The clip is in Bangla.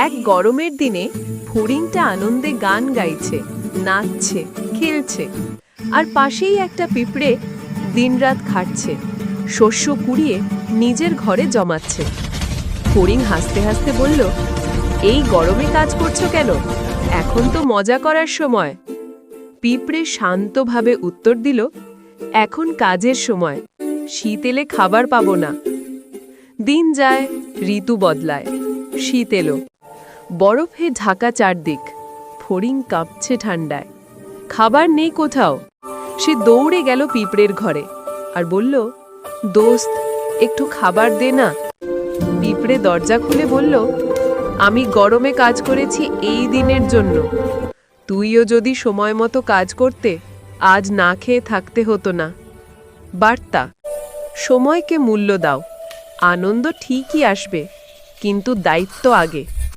এক গরমের দিনে ফড়িংটা আনন্দে গান গাইছে, নাচছে, খেলছে। আর পাশেই একটা পিঁপড়ে দিনরাত খাটছে, শস্য কুড়িয়ে নিজের ঘরে জমাচ্ছে। ফড়িং হাসতে হাসতে বলল, এই গরমে কাজ করছো কেন? এখন তো মজা করার সময়। পিঁপড়ে শান্তভাবে উত্তর দিল, এখন কাজের সময়, শীত এলে খাবার পাবো না। দিন যায়, ঋতু বদলায়, শীত এলো, বরফে ঢাকা চারদিক। ফড়িং কাঁপছে ঠান্ডায়, খাবার নেই কোথাও। সে দৌড়ে গেল পিঁপড়ের ঘরে আর বলল, দোস্ত, একটু খাবার দে না। পিঁপড়ে দরজা খুলে বলল, আমি গরমে কাজ করেছি এই দিনের জন্য। তুইও যদি সময় মতো কাজ করতে, আজ না খেয়ে থাকতে হতো না। বার্তা: সময়কে মূল্য দাও, আনন্দ ঠিকই আসবে, কিন্তু দায়িত্ব আগে।